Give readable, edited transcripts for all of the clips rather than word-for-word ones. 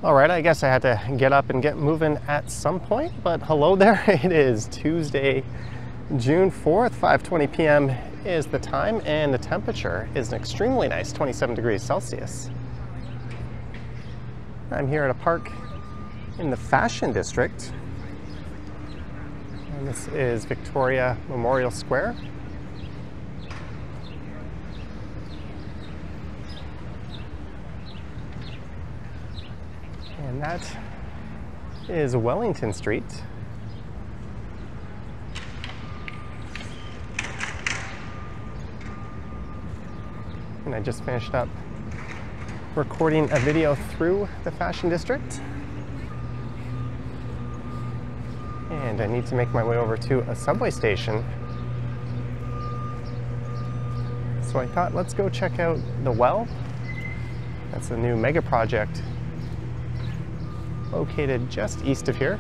All right, I guess I had to get up and get moving at some point, but hello there. It is Tuesday, June 4th, 5:20 p.m. is the time, and the temperature is an extremely nice 27 degrees Celsius. I'm here at a park in the Fashion District, and this is Victoria Memorial Square. And that is Wellington Street. And I just finished up recording a video through the Fashion District. And I need to make my way over to a subway station. So I thought, let's go check out the Well. That's the new mega project located just east of here.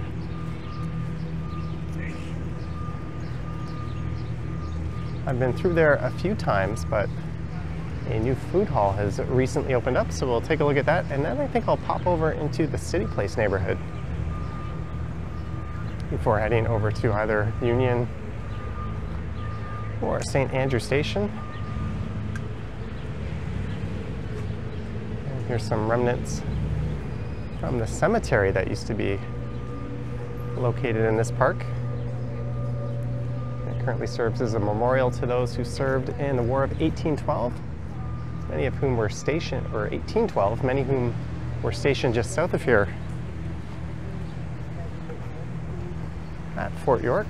I've been through there a few times, but a new food hall has recently opened up, so we'll take a look at that, and then I think I'll pop over into the CityPlace neighborhood before heading over to either Union or St. Andrew Station. And here's some remnants from the cemetery that used to be located in this park. It currently serves as a memorial to those who served in the War of 1812, many of whom were stationed, or 1812, many of whom were stationed just south of here at Fort York.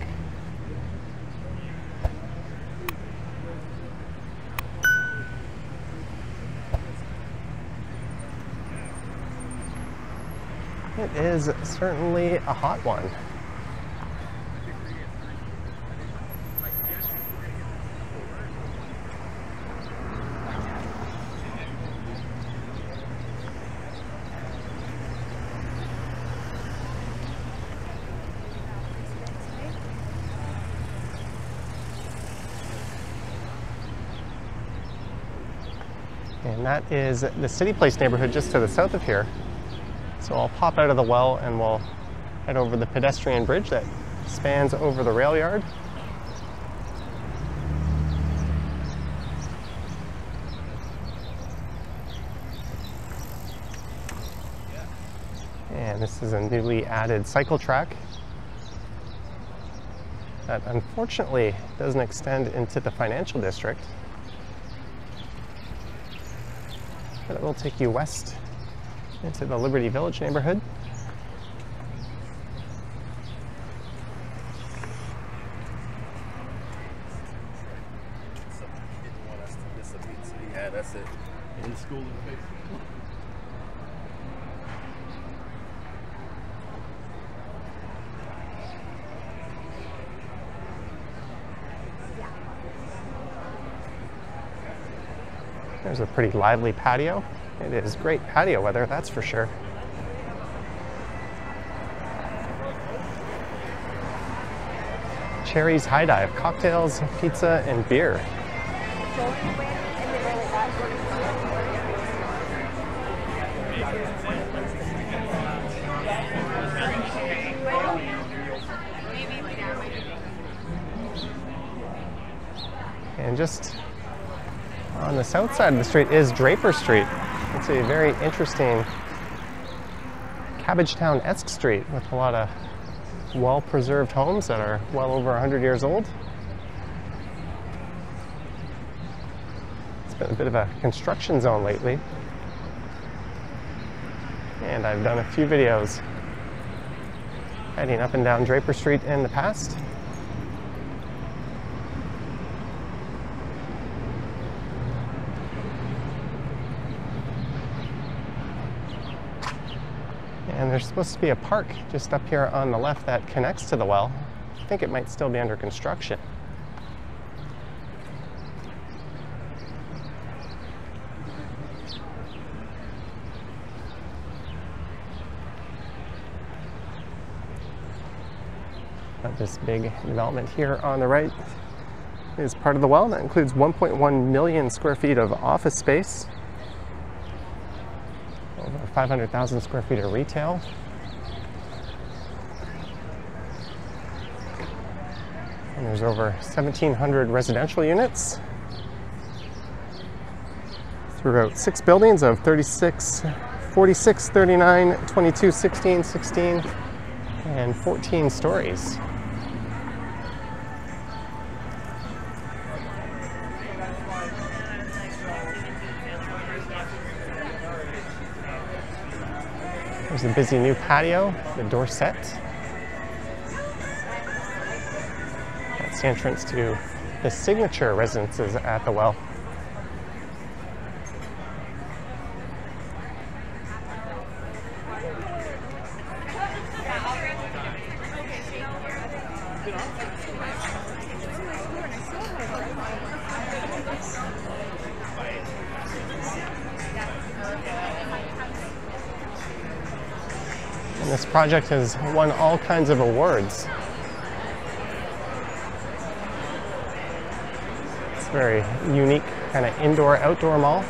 It is certainly a hot one. And that is the CityPlace neighborhood just to the south of here. So I'll pop out of the Well and we'll head over the pedestrian bridge that spans over the rail yard. And this is a newly added cycle track that unfortunately doesn't extend into the financial district, but it will take you west into the Liberty Village neighborhood. Yeah, that's it. In school and There's a pretty lively patio. It is great patio weather, that's for sure. Cherry's High Dive, cocktails, pizza, and beer. And just on the south side of the street is Draper Street. It's a very interesting Cabbagetown-esque street with a lot of well-preserved homes that are well over 100 years old. It's been a bit of a construction zone lately, and I've done a few videos heading up and down Draper Street in the past. And there's supposed to be a park just up here on the left that connects to the well. I think it might still be under construction. This big development here on the right is part of the Well. That includes 1.1 million square feet of office space, over 500,000 square feet of retail. And there's over 1,700 residential units throughout 6 buildings of 36, 46, 39, 22, 16, 16, and 14 stories. There's a busy new patio, the Dorset. That's the entrance to the signature residences at the Well. And this project has won all kinds of awards. It's a very unique kind of indoor-outdoor mall.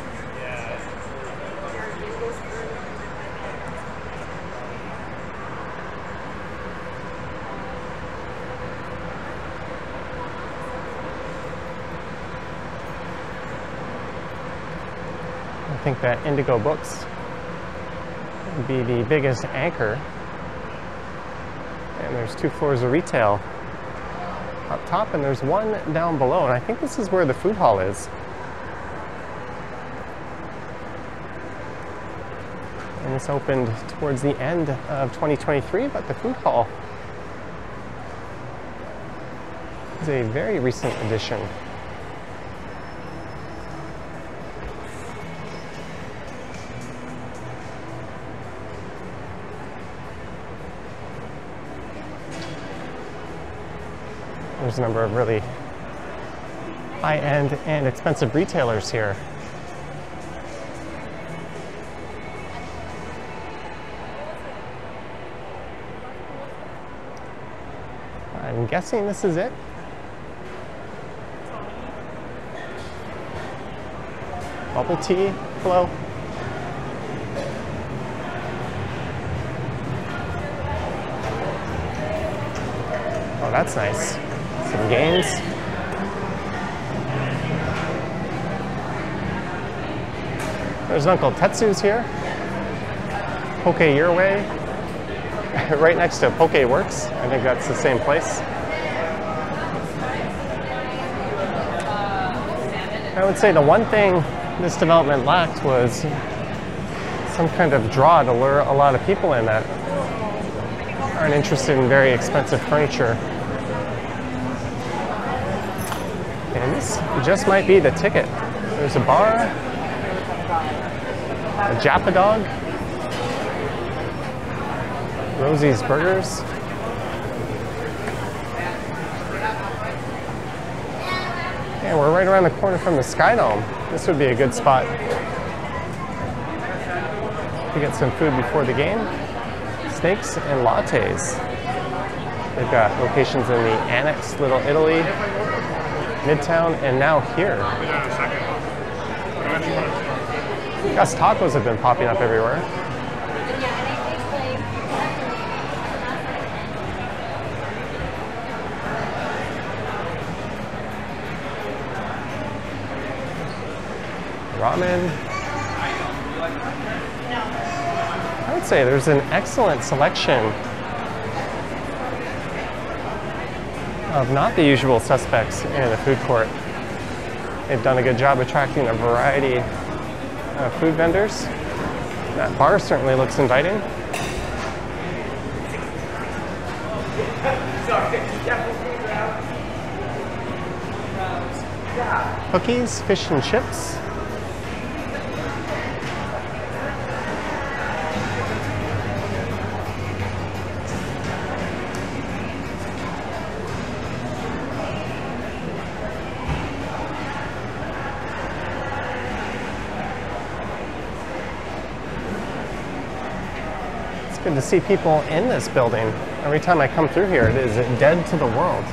I think that Indigo Books would be the biggest anchor. And there's 2 floors of retail up top, and there's one down below. And I think this is where the food hall is. And this opened towards the end of 2023, but the food hall is a very recent addition. There's a number of really high-end and expensive retailers here. I'm guessing this is it. Bubble tea flow. Oh, that's nice. Some games. There's Uncle Tetsu's here. Poke Your Way. Right next to Poke Works. I think that's the same place. I would say the one thing this development lacked was some kind of draw to lure a lot of people in that aren't interested in very expensive furniture. And this just might be the ticket. There's a bar, a Japa Dog, Rosie's Burgers. And we're right around the corner from the SkyDome. This would be a good spot to get some food before the game. Steaks and lattes. They've got locations in the Annex, Little Italy, Midtown, and now here. Gus Tacos have been popping up everywhere. Ramen. I would say there's an excellent selection of not the usual suspects in the food court. They've done a good job attracting a variety of food vendors. That bar certainly looks inviting. Cookies, fish and chips. Good to see people in this building. Every time I come through here, it is dead to the world.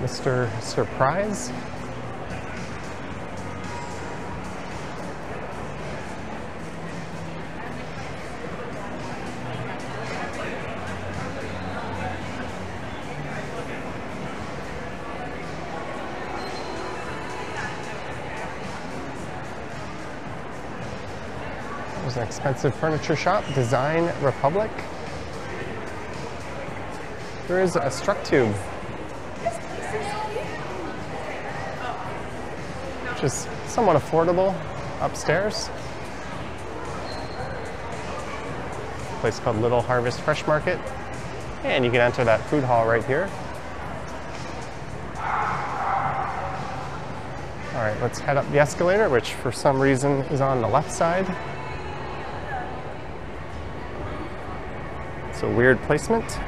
Mr. Surprise. There's an expensive furniture shop, Design Republic. There is a struck tube, which is somewhat affordable upstairs. A place called Little Harvest Fresh Market. And you can enter that food hall right here. All right, let's head up the escalator, which for some reason is on the left side. It's a weird placement.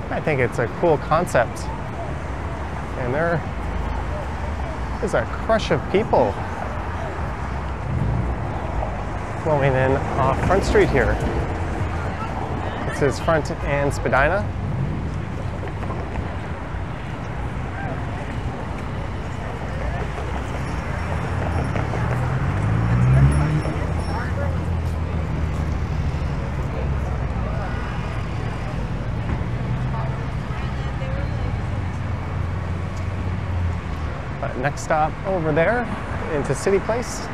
I think it's a cool concept. And there is a crush of people flowing in off Front Street here. This is Front and Spadina. Next stop over there into CityPlace.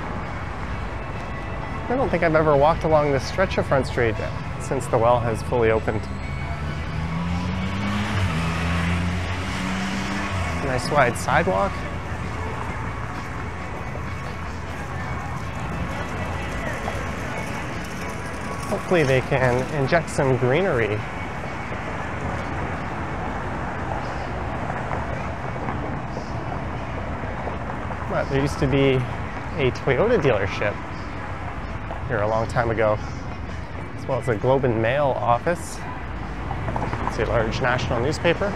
I don't think I've ever walked along this stretch of Front Street since the well has fully opened. Nice wide sidewalk. Hopefully they can inject some greenery. But there used to be a Toyota dealership here a long time ago, as well as a Globe and Mail office. It's a large national newspaper.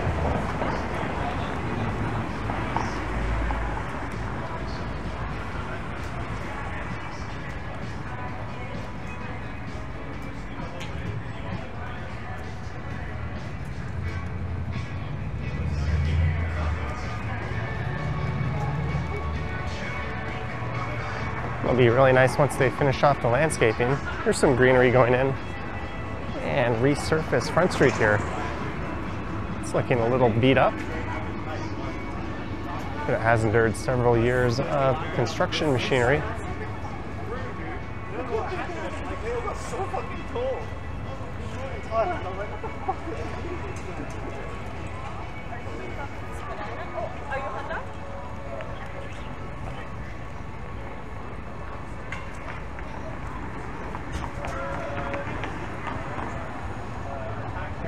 It'll be really nice once they finish off the landscaping. There's some greenery going in and resurface Front Street here. It's looking a little beat up, but it has endured several years of construction machinery.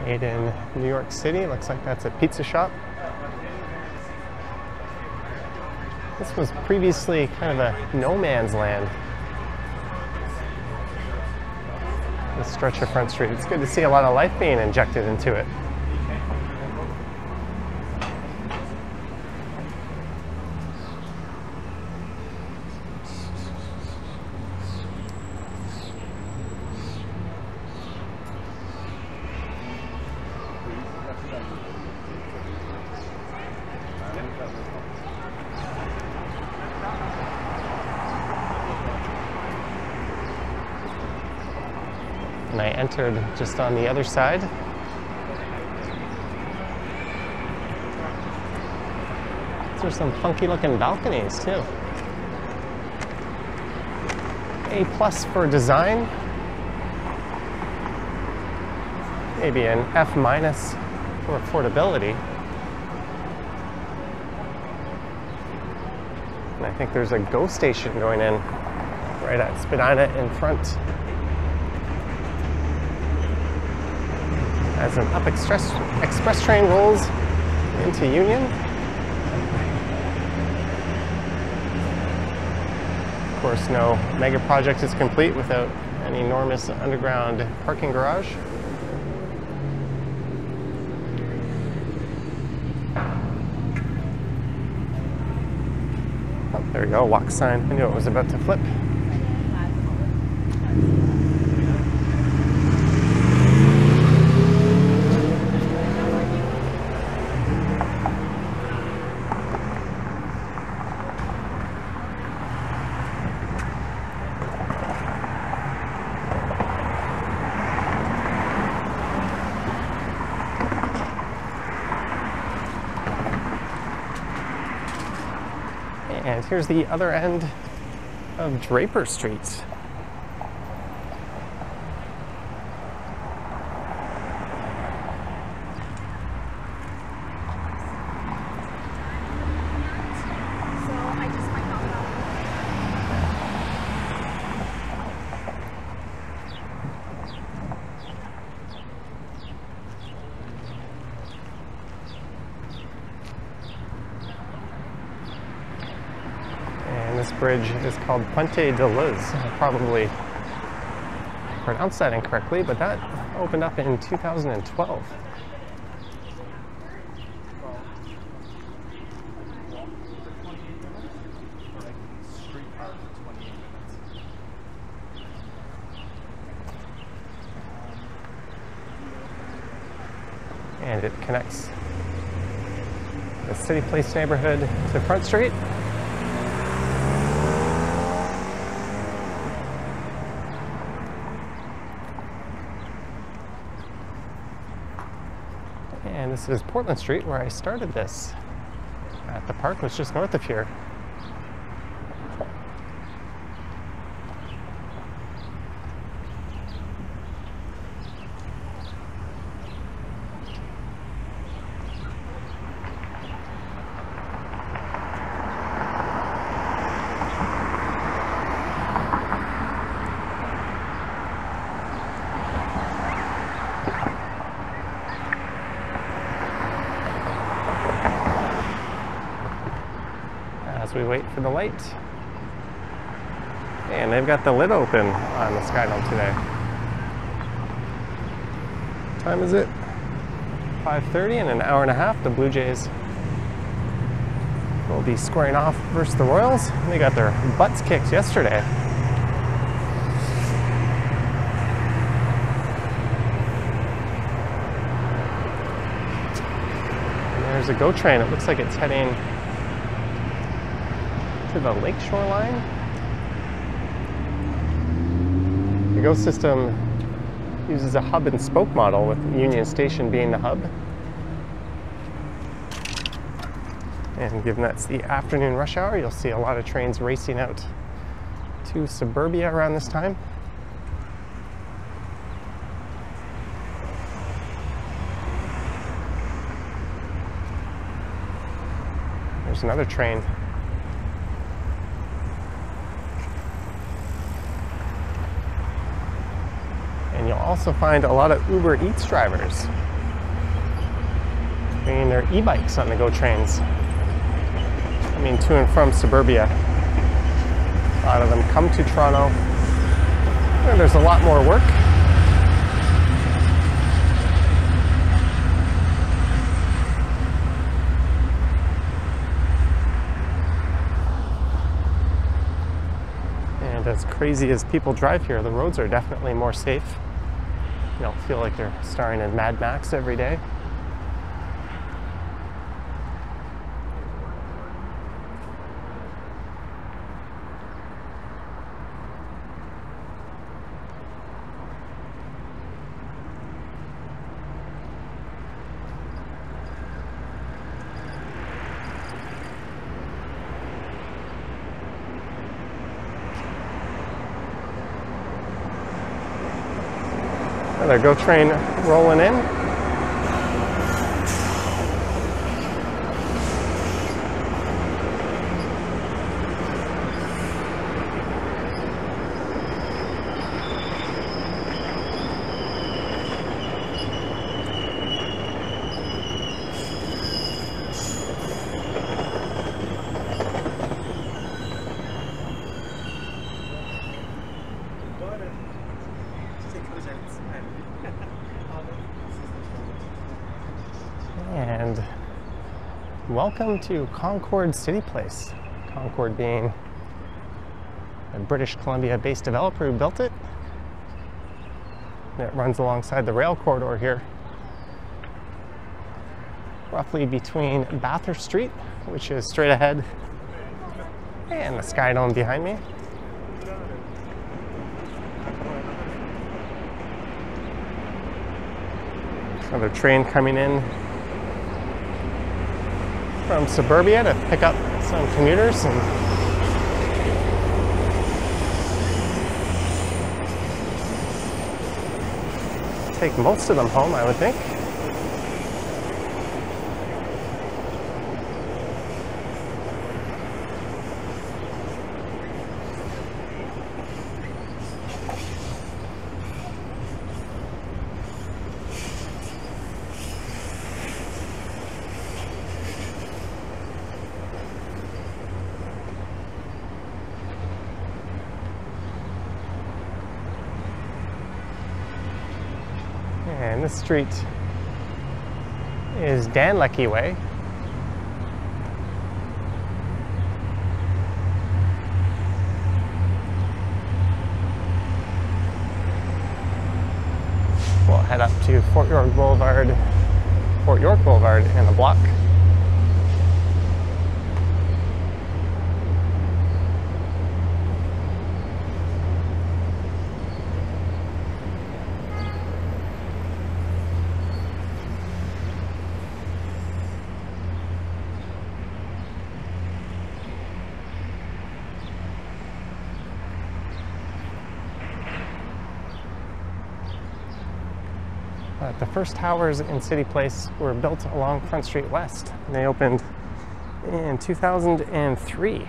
Made in New York City. Looks like that's a pizza shop. This was previously kind of a no man's land. This stretch of Front Street. It's good to see a lot of life being injected into it. And I entered just on the other side. These are some funky looking balconies too. A+ for design. Maybe an F- for affordability. And I think there's a GO station going in right at Spadina in front. As an up express train rolls into Union. Of course, no mega project is complete without an enormous underground parking garage. Oh, there we go, walk sign. I knew it was about to flip. And here's the other end of Draper Street. This bridge is called Puente de Luz. I probably pronounced that incorrectly, but that opened up in 2012. And it connects the CityPlace neighborhood to Front Street. And this is Portland Street, where I started this at the park, which is just north of here. As we wait for the light. And they've got the lid open on the SkyDome today. What time is it? 5:30. In an hour and a half, the Blue Jays will be squaring off versus the Royals. They got their butts kicked yesterday. And there's a GO train. It looks like it's heading to the lakeshore line. The GO system uses a hub and spoke model, with Union Station being the hub. And given that's the afternoon rush hour, you'll see a lot of trains racing out to suburbia around this time. There's another train. And you'll also find a lot of Uber Eats drivers bringing their e-bikes on the GO trains. I mean, to and from suburbia. A lot of them come to Toronto. And there's a lot more work. And as crazy as people drive here, the roads are definitely more safe. You don't feel like they're starring in Mad Max every day. Another GO train rolling in. And welcome to Concord CityPlace. Concord being a British Columbia-based developer who built it. And it runs alongside the rail corridor here, roughly between Bathurst Street, which is straight ahead, and the SkyDome behind me. Another train coming in from suburbia to pick up some commuters and take most of them home, I would think. And this street is Danleckie Way. We'll head up to Fort York Boulevard in a block. The first towers in CityPlace were built along Front Street West, and they opened in 2003.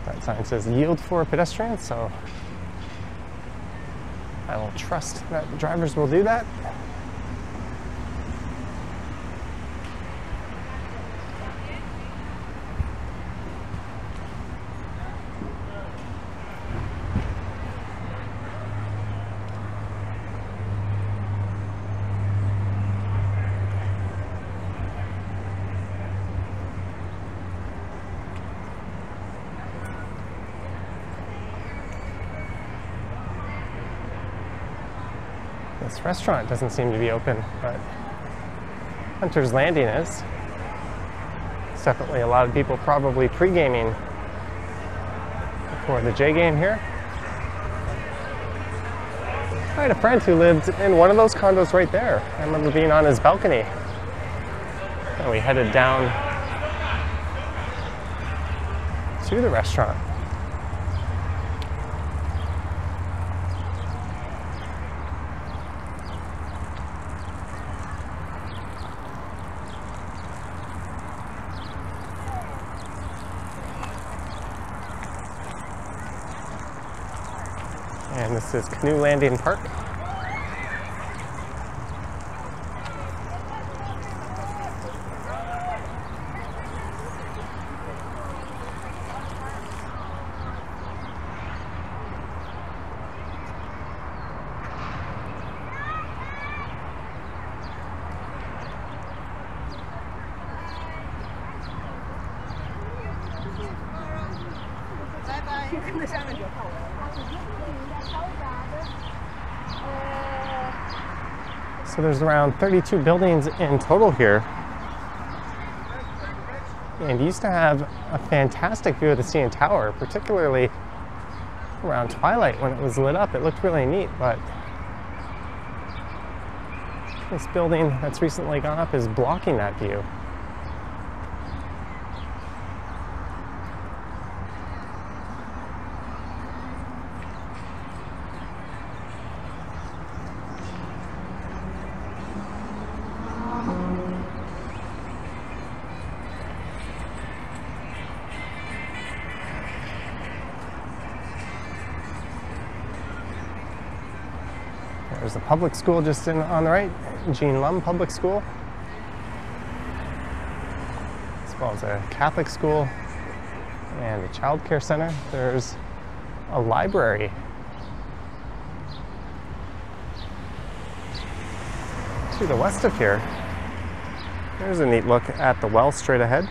That sign says yield for pedestrians, so I will trust that the drivers will do that. This restaurant doesn't seem to be open, but Hunter's Landing is. It's definitely a lot of people probably pre-gaming for the J game here. I had a friend who lived in one of those condos right there. I remember being on his balcony. And we headed down to the restaurant. And this is Canoe Landing Park. So there's around 32 buildings in total here. And used to have a fantastic view of the CN Tower, particularly around twilight when it was lit up. It looked really neat, but This building that's recently gone up is blocking that view. There's a public school just on the right, Jean Lum Public School, as well as a Catholic school and a child care center. There's a library. To the west of here, there's a neat look at the well straight ahead.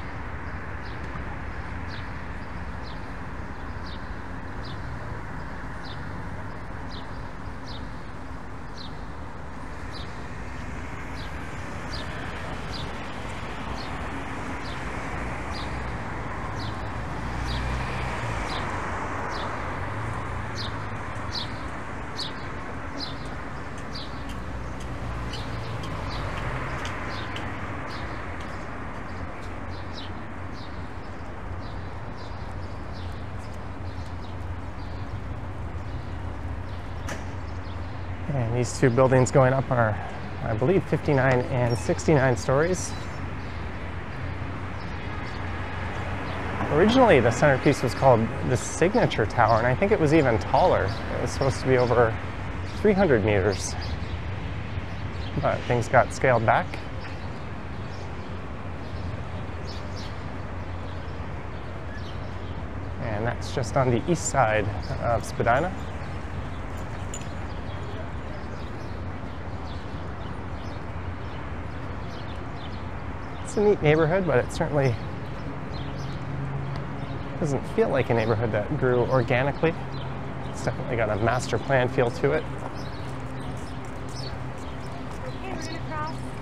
And these two buildings going up are, I believe, 59 and 69 stories. Originally, the centerpiece was called the Signature Tower, and I think it was even taller. It was supposed to be over 300 meters, but things got scaled back. And that's just on the east side of Spadina. It's a neat neighborhood, but it certainly doesn't feel like a neighborhood that grew organically. It's definitely got a master plan feel to it.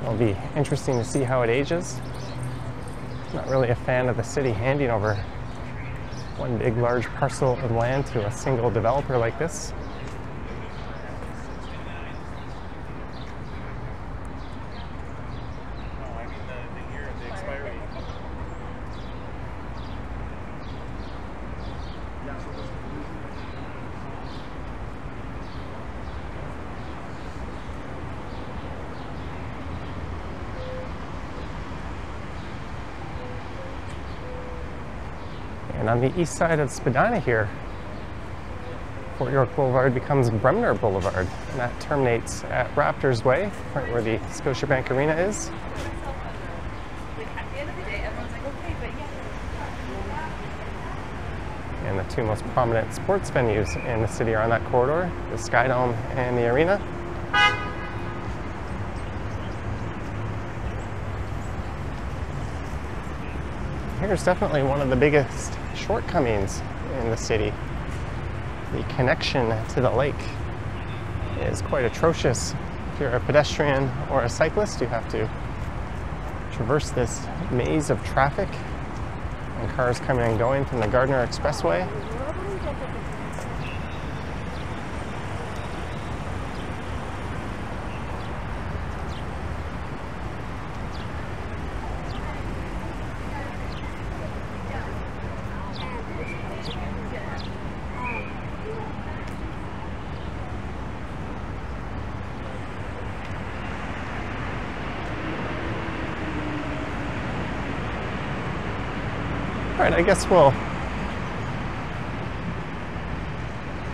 It'll be interesting to see how it ages. Not really a fan of the city handing over one big large parcel of land to a single developer like this. And on the east side of Spadina here, Fort York Boulevard becomes Bremner Boulevard, and that terminates at Raptors Way, right where the Scotiabank Arena is. And the two most prominent sports venues in the city are on that corridor, the SkyDome and the Arena. Here's definitely one of the biggest shortcomings in the city. The connection to the lake is quite atrocious. If you're a pedestrian or a cyclist, you have to traverse this maze of traffic and cars coming and going from the Gardner Expressway. All right, I guess we'll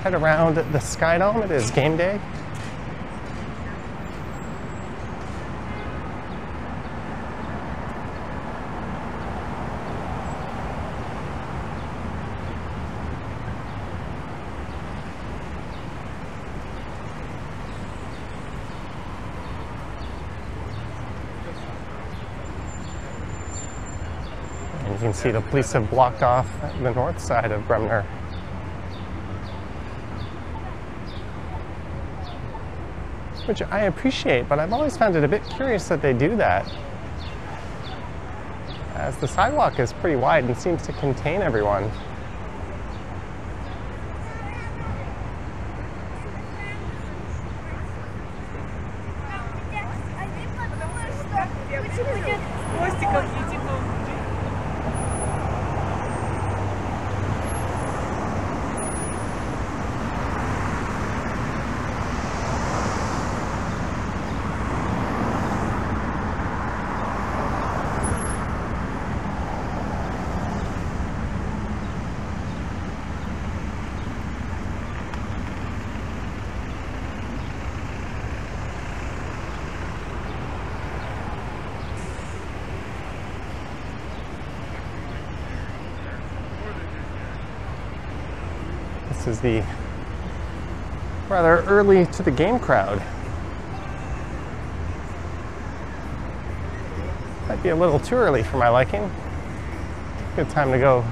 head around the SkyDome. It is game day. You can see the police have blocked off the north side of Bremner. Which I appreciate, but I've always found it a bit curious that they do that, as the sidewalk is pretty wide and seems to contain everyone. This is the rather early to the game crowd. Might be a little too early for my liking. Good time to go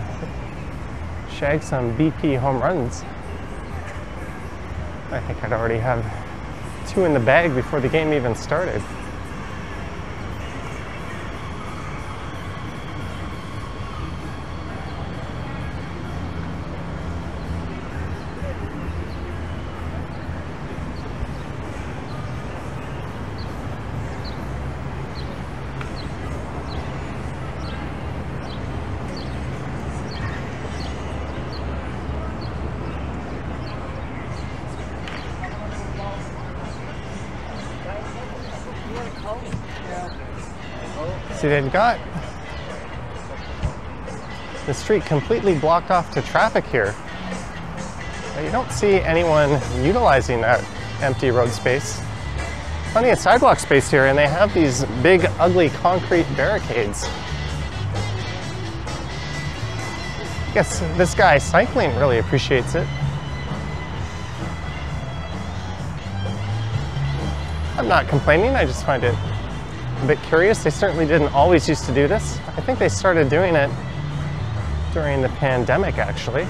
shag some BP home runs. I think I'd already have 2 in the bag before the game even started. See, they've got the street completely blocked off to traffic here. But you don't see anyone utilizing that empty road space. Plenty of sidewalk space here, and they have these big, ugly concrete barricades. I guess this guy cycling really appreciates it. I'm not complaining, I just find it a bit curious. They certainly didn't always used to do this. I think they started doing it during the pandemic, actually.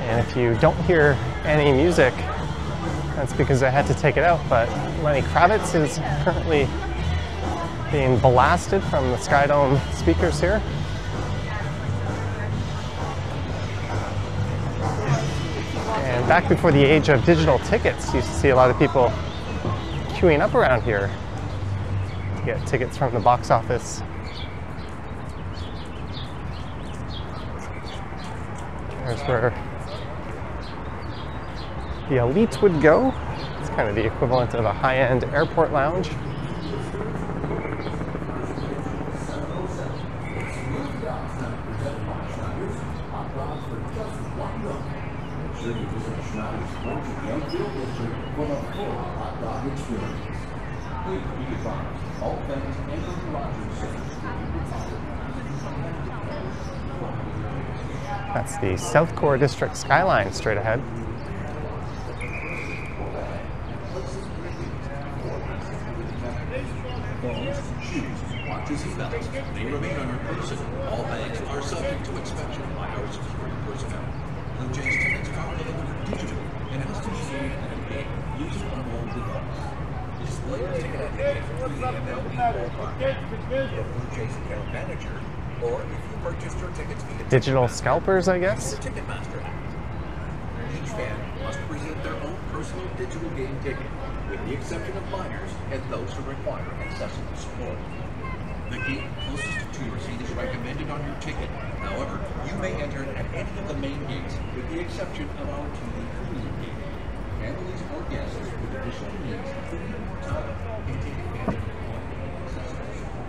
And if you don't hear any music, that's because I had to take it out, but Lenny Kravitz is currently being blasted from the SkyDome speakers here. And back before the age of digital tickets, you used to see a lot of people queuing up around here to get tickets from the box office. There's where the elite would go. It's kind of the equivalent of a high-end airport lounge. That's the South Core District skyline straight ahead. Watches and belts may remain on your person. All bags are subject to inspection by our security personnel. Blue Jays tickets are delivered digital and has to be seen at a gate using a mobile device. Display your ticket at the gate for 3 MLB ballpark. Your Blue Jays account manager, or if you purchased your tickets via Digital scalpers, I guess. the Ticketmaster app. Each fan must present their own personal digital game ticket, with the exception of minors and those who require accessible support. The gate closest to your seat is recommended on your ticket. However, you may enter at any of the main gates, with the exception of our TV premium gate. Families or guests with additional needs could need more time and take advantage of accessible support.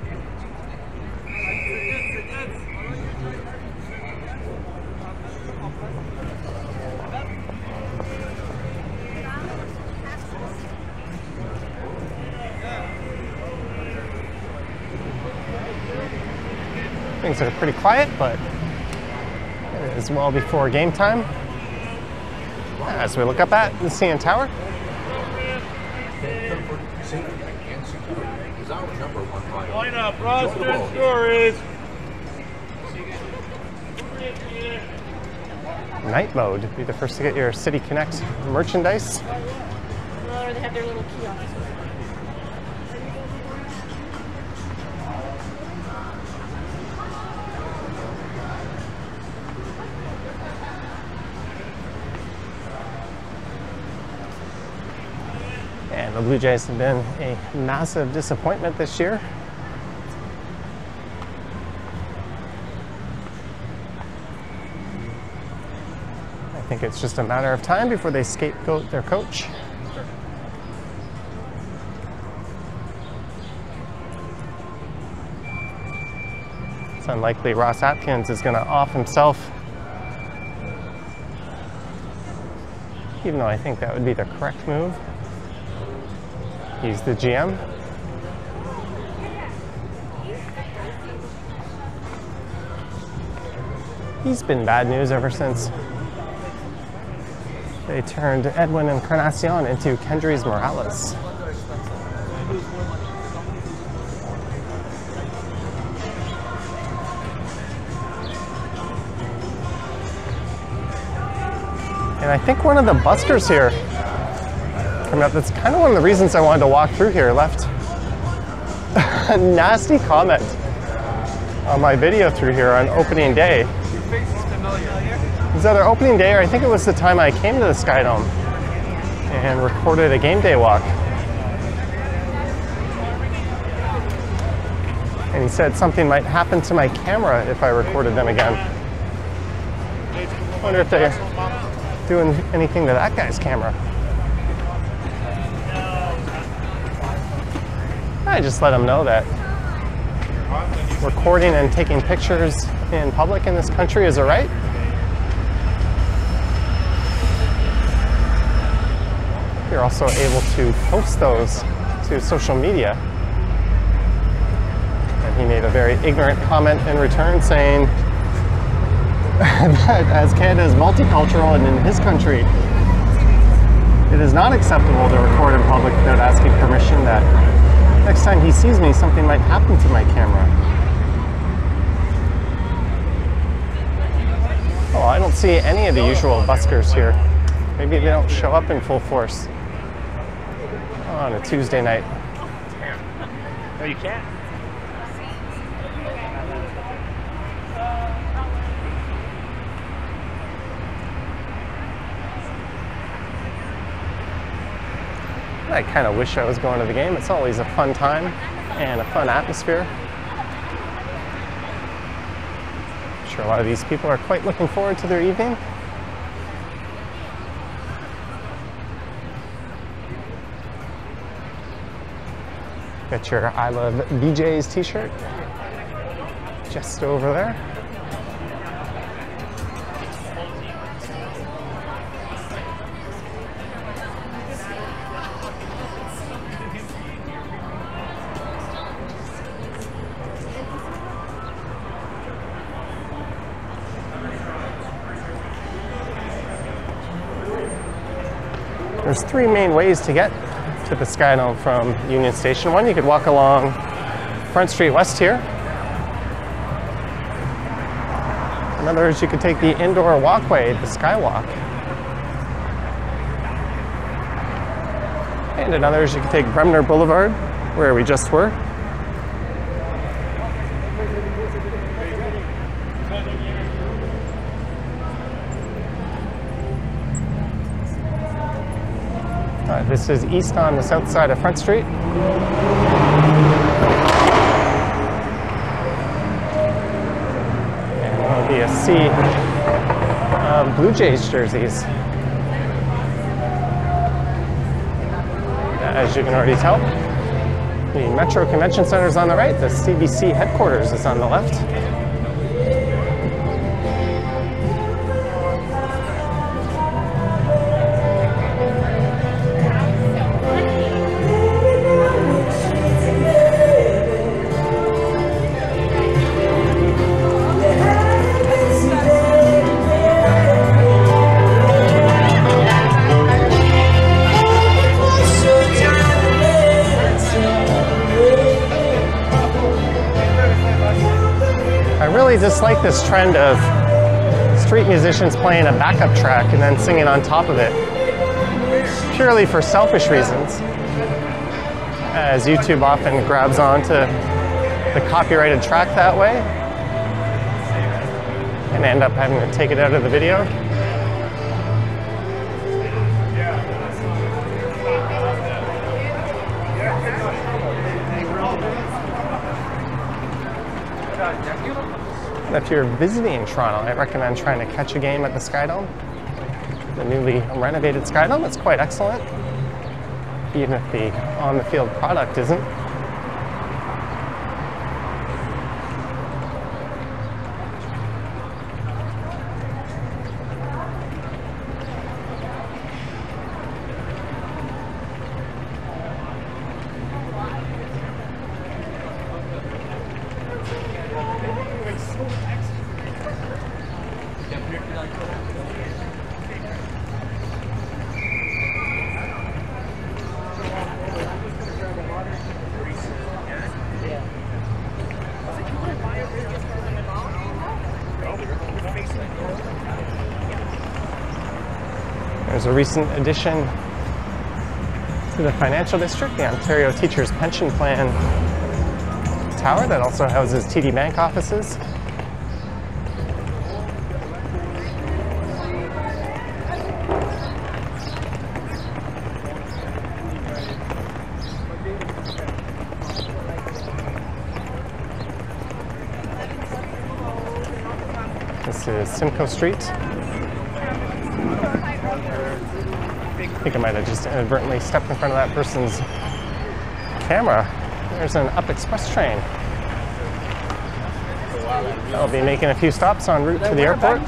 Things are pretty quiet, but it is well before game time. As we look up at the CN Tower. Comfort, safety, and security is our #1 priority. Line up, roster stories. Night mode. Be the first to get your City Connect merchandise. Or they have their little kiosks. And the Blue Jays have been a massive disappointment this year. I think it's just a matter of time before they scapegoat their coach. It's unlikely Ross Atkins is going to off himself, even though I think that would be the correct move. He's the GM. He's been bad news ever since they turned Edwin Encarnacion into Kendrys Morales. And I think one of the buskers here coming up, that's kind of one of the reasons I wanted to walk through here, left a nasty comment on my video through here on opening day. Your face is familiar. It was either opening day or I think it was the time I came to the SkyDome and recorded a game day walk. And he said something might happen to my camera if I recorded them again. I wonder if they're doing anything to that guy's camera. I just let him know that recording and taking pictures in public in this country is a right. You're also able to post those to social media. And he made a very ignorant comment in return saying that as Canada is multicultural and in his country, it is not acceptable to record in public without asking permission, that next time he sees me, something might happen to my camera. Oh, I don't see any of the usual buskers here. Maybe they don't show up in full force on a Tuesday night. No, you can't. I kind of wish I was going to the game. It's always a fun time and a fun atmosphere. I'm sure a lot of these people are quite looking forward to their evening. Got your I Love BJ's t-shirt just over there. There's three main ways to get to the SkyDome from Union Station. One, you could walk along Front Street West here. Another is you could take the indoor walkway, the Skywalk. And another is you could take Bremner Boulevard, where we just were. This is east on the south side of Front Street. And there'll be a sea of Blue Jays jerseys. As you can already tell, the Metro Convention Center is on the right, the CBC headquarters is on the left. I dislike this trend of street musicians playing a backup track and then singing on top of it, purely for selfish reasons, as YouTube often grabs onto the copyrighted track that way and end up having to take it out of the video. If you're visiting Toronto, I recommend trying to catch a game at the SkyDome. The newly renovated SkyDome, it's quite excellent, even if the on-the-field product isn't. There's a recent addition to the financial district, the Ontario Teachers Pension Plan Tower that also houses TD Bank offices. This is Simcoe Street. I think I might have just inadvertently stepped in front of that person's camera. There's an Up Express train. I'll be making a few stops en route to the airport.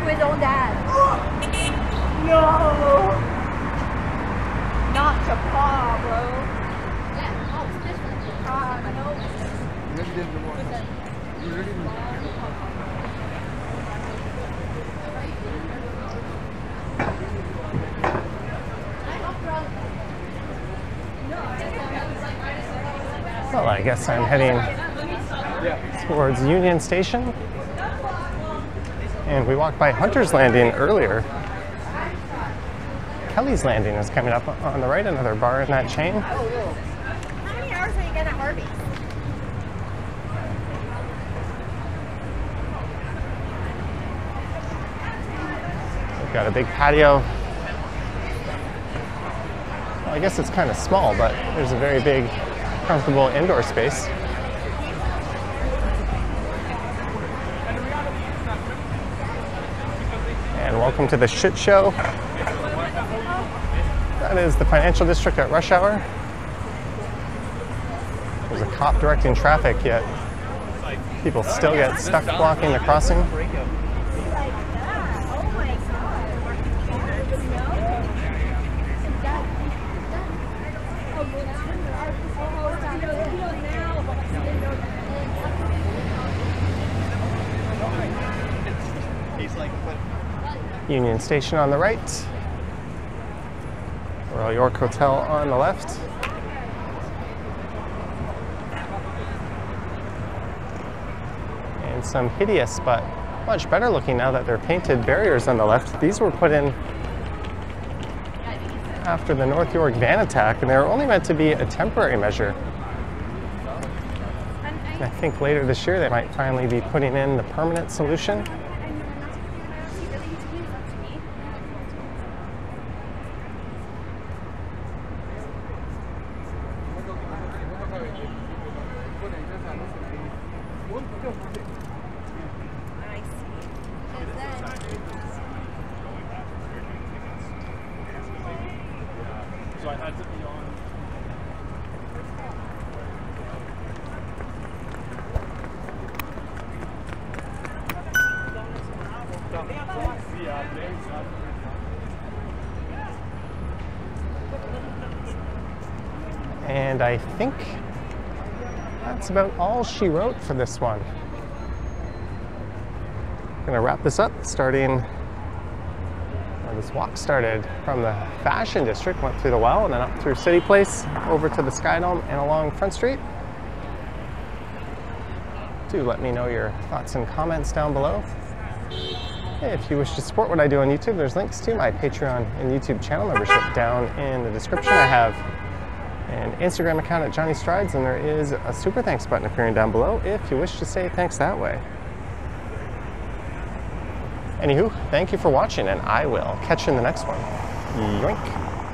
With own dad. No! Not to paw, bro. Yeah, oh, it's this Well, I guess I'm heading towards Union Station. And we walked by Hunter's Landing earlier. Kelly's Landing is coming up on the right, another bar in that chain. How many hours are you getting at Harvey's? We've got a big patio. Well, I guess it's kind of small, but there's a very big, comfortable indoor space. And welcome to the shit show. That is the financial district at rush hour. There's a cop directing traffic, yet people still get stuck blocking the crossing. Union Station on the right. Royal York Hotel on the left. And some hideous but much better looking now that they're painted barriers on the left. These were put in after the North York van attack, and they were only meant to be a temporary measure. And I think later this year they might finally be putting in the permanent solution. And I think that's about all she wrote for this one. I'm gonna wrap this up, starting, this walk started from the Fashion District, went through the Well, and then up through CityPlace, over to the SkyDome and along Front Street. Do let me know your thoughts and comments down below. If you wish to support what I do on YouTube, there's links to my Patreon and YouTube channel membership down in the description. I have an Instagram account at Johnny Strides, and there is a super thanks button appearing down below if you wish to say thanks that way. Anywho, thank you for watching, and I will catch you in the next one. Yoink.